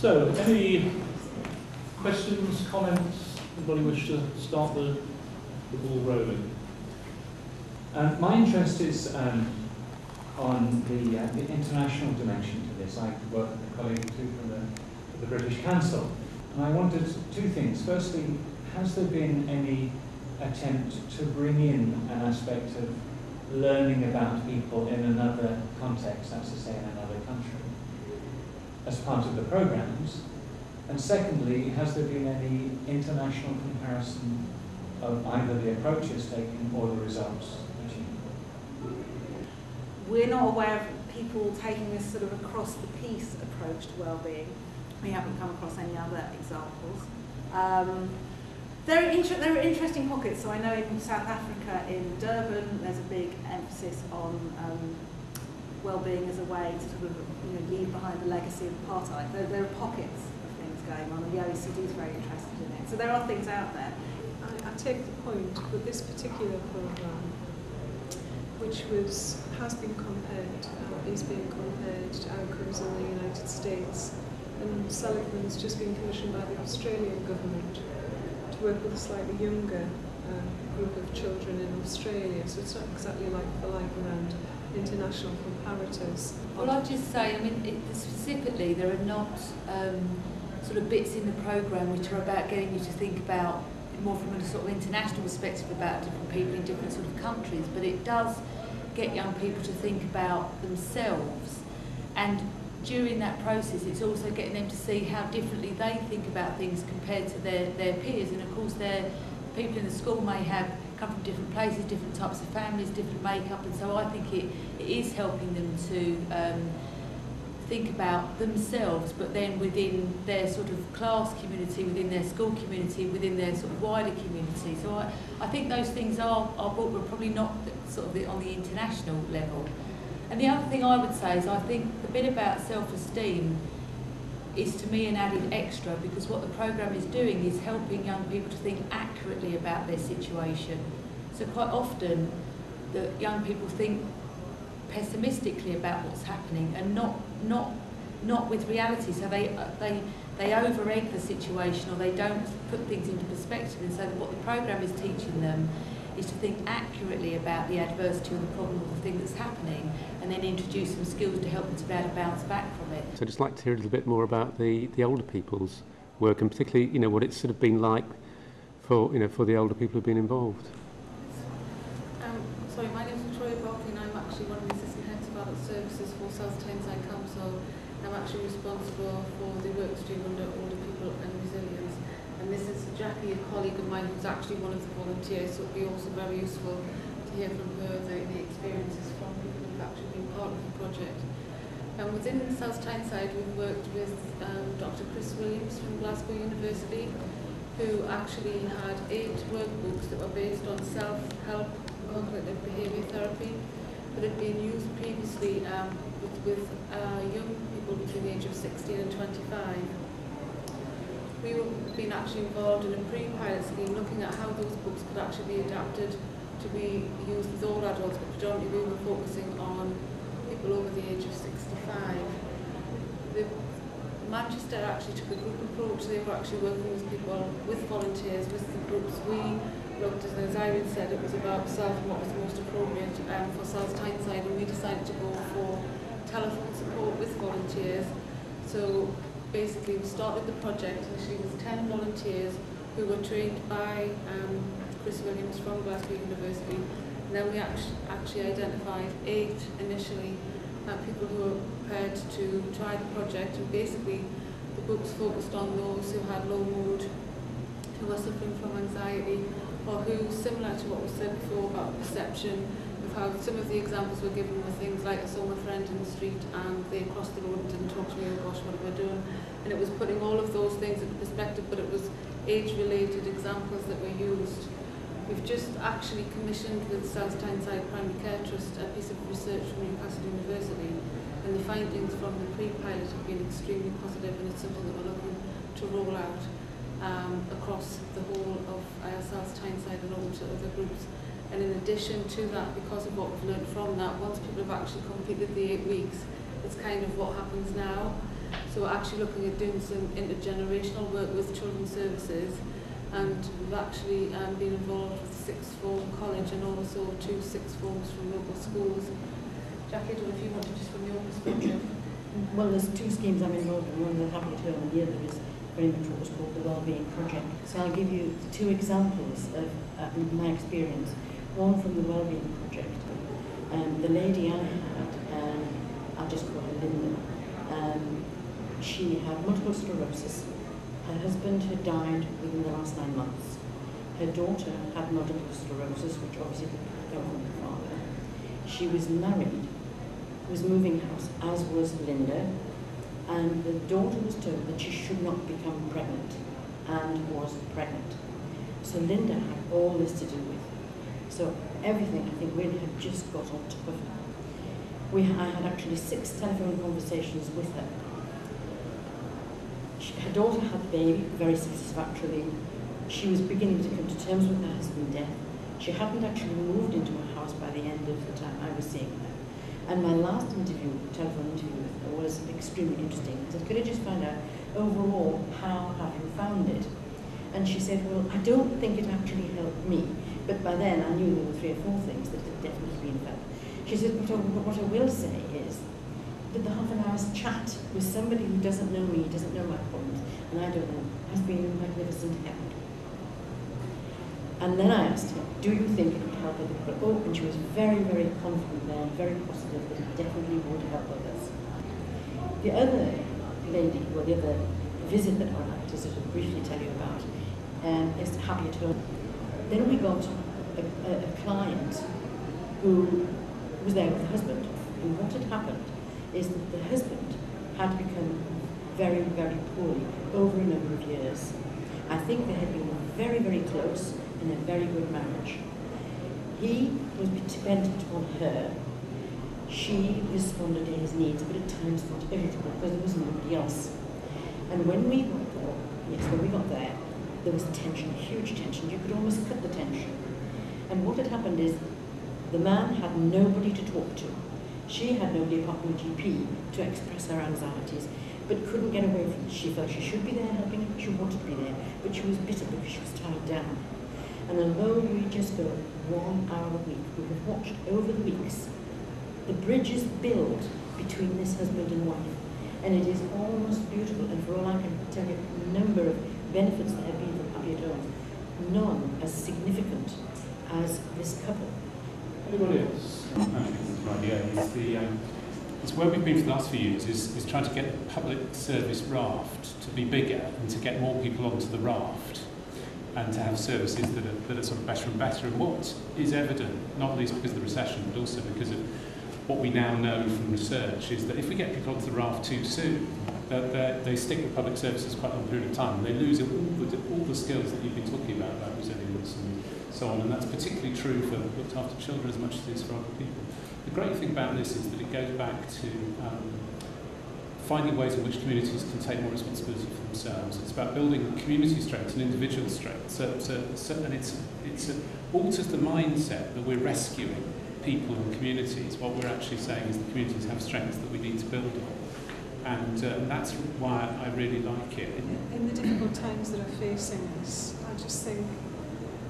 So, any questions, comments? Anybody wish to start the ball rolling? My interest is on the international dimension to this. I work with a colleague too from the British Council, and I wanted two things. Firstly, has there been any attempt to bring in an aspect of learning about people in another context, that's to say in another country, as part of the programmes? And secondly, has there been any international comparison of either the approaches taken or the results achieved? We're not aware of people taking this sort of across-the-piece approach to wellbeing. We haven't come across any other examples. There are interesting pockets. So I know in South Africa, in Durban, there's a big emphasis on wellbeing as a way to sort of leave behind the legacy of apartheid. There are pockets of things going on, and the OECD is very interested in it. So there are things out there. I take the point, but this particular programme, which has been compared, is being compared to outcomes in the United States, and Seligman's just been commissioned by the Australian government to work with a slightly younger group of children in Australia, so it's not exactly like for like around international comparators. Well, I'll just say, I mean, specifically, there are not sort of bits in the programme which are about getting you to think about more from a sort of international perspective about different people in different sort of countries, but it does get young people to think about themselves, and during that process it's also getting them to see how differently they think about things compared to their peers. And of course their people in the school may come from different places, different types of families, different makeup, and so I think it is helping them to think about themselves, but then within their sort of class community, within their school community, within their sort of wider community. So I think those things are probably not sort of on the international level. And the other thing I would say is I think the bit about self-esteem is to me an added extra, because what the programme is doing is helping young people to think accurately about their situation. So quite often the young people think pessimistically about what's happening and not with reality. So they over-egg the situation, or they don't put things into perspective. And so what the programme is teaching them is to think accurately about the adversity or the problem or the thing that's happening, and then introduce some skills to help them to be able to bounce back from it. So I'd just like to hear a little bit more about the older people's work, and particularly what it's sort of been like for the older people who've been involved. Sorry, my name is Barclay, and I'm actually one of the assistant heads of adult services for South Tyneside Council. I'm actually responsible for the work stream under older people and resilience. And this is Jacky, a colleague of mine who's actually one of the volunteers, so it would be also very useful to hear from her the experiences from people who've actually been part of the project. And within South Tyneside, we've worked with Dr. Chris Williams from Glasgow University, who actually had 8 workbooks that were based on self-help cognitive behaviour therapy that had been used previously with young people between the age of 16 and 25. We've been actually involved in a pre-pilot scheme looking at how those books could actually be adapted to be used with all adults, but predominantly we were focusing on people over the age of 65. Manchester actually took a group approach. They were actually working with people, with volunteers, with the groups. We looked, as Irene said, it was about self and what was most appropriate for South Tyneside, and we decided to go for telephone support with volunteers. So basically we started the project initially with 10 volunteers who were trained by Chris Williams from Glasgow University, and then we actually identified 8 initially, people who were prepared to try the project. And basically the books focused on those who had low mood, who were suffering from anxiety, or who, similar to what was said before about perception, of how some of the examples were given were things like, I saw my friend in the street and they crossed the road and didn't talk to me, oh gosh, what am I doing? And it was putting all of those things into perspective, but it was age-related examples that were used. We've just actually commissioned with South Tyneside Primary Care Trust a piece of research from Newcastle University, and the findings from the pre-pilot have been extremely positive, and it's something that we're looking to roll out across the whole of South Tyneside and over to other groups. And in addition to that, because of what we've learned from that, once people have actually completed the 8 weeks, it's kind of what happens now. So we're actually looking at doing some intergenerational work with children's services, and we've actually been involved with sixth form college and also 2 sixth forms from local schools. Jacky, I don't know if you want to just from your perspective. Well, there's 2 schemes I'm involved in. One that happened to and the other is very much what was called the Wellbeing project. So I'll give you 2 examples of my experience. One from the Wellbeing project. The lady I had, I'll just call her Linda, she had multiple sclerosis. Her husband had died within the last 9 months. Her daughter had multiple sclerosis, which obviously could come from her father. She was married, was moving house, as was Linda, and the daughter was told that she should not become pregnant, and was pregnant. So Linda had all this to do with. So everything, I think, really had just got on top of her. I had actually 6 telephone conversations with her. Her daughter had the baby very satisfactorily. She was beginning to come to terms with her husband's death. She hadn't actually moved into her house by the end of the time I was seeing her. And my last interview, telephone interview with her, was extremely interesting. I said, could I just find out, overall, how have you found it? And she said, well, I don't think it actually helped me. But by then, I knew there were 3 or 4 things that had definitely been felt. She said, but what I will say is that the half an hour's chat with somebody who doesn't know me, doesn't know my problems, and I don't know, has been a magnificent help. And then I asked her, do you think it would help other people? Oh, and she was very, very confident there, very positive that it definitely would help others. The other lady, well, the other visit that I'd like to sort of briefly tell you about is Happy at Home. Then we got a client who was there with the husband, and what had happened is that the husband had become very, very poorly over a number of years. I think they had been very, very close in a very good marriage. He was dependent on her. She responded to his needs, but at times not irritable because there was nobody else. And when we got there, there was tension, huge tension. You could almost cut the tension. And what had happened is the man had nobody to talk to. She had nobody apart from a GP to express her anxieties, but couldn't get away from it. She felt she should be there helping him, she wanted to be there, but she was bitter because she was tied down. And although we just go 1 hour a week, we have watched over the weeks the bridges build between this husband and wife, and it is almost beautiful. And for all I can tell you, the number of benefits that have been from Happy at Home, none as significant as this couple. Anybody else? It's where we've been for the last few years is trying to get the public service raft to be bigger and to get more people onto the raft and to have services that are sort of better and better. And what is evident, not least because of the recession, but also because of what we now know from research, is that if we get people onto the raft too soon, they stick with public services quite a long period of time, and they lose all the skills that you've been talking about resilience and so on. And that's particularly true for looked after children as much as it is for other people. The great thing about this is that it goes back to finding ways in which communities can take more responsibility for themselves. It's about building community strength and individual strength. And it alters the mindset that we're rescuing people and communities. What we're actually saying is the communities have strengths that we need to build on. And that's why I really like it. In the difficult times that are facing us, I just think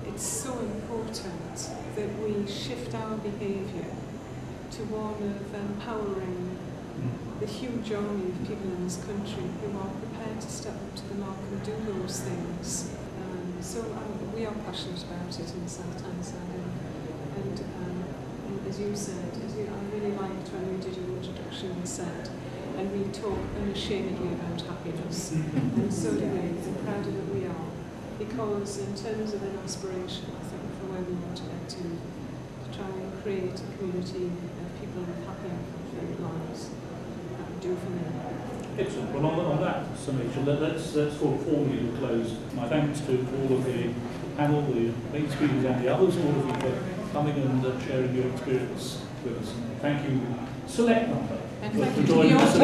it's so important that we shift our behaviour to one of empowering the huge army of people in this country who are prepared to step up to the mark and do those things. So we are passionate about it in South Tyneside, and as you said, I really liked when we did your introduction and said, and we talk unashamedly about happiness, and so do we, and proud of it we are, because in terms of an aspiration, I think for where we want to get to try and create a community of people with happy and fulfilled lives, that would do for me. Excellent. Well, on that summation, let's sort of formally close. My thanks to all of the panel, the main speakers and the others, all of you for coming and sharing your experience with us. Thank you, select number, for joining us.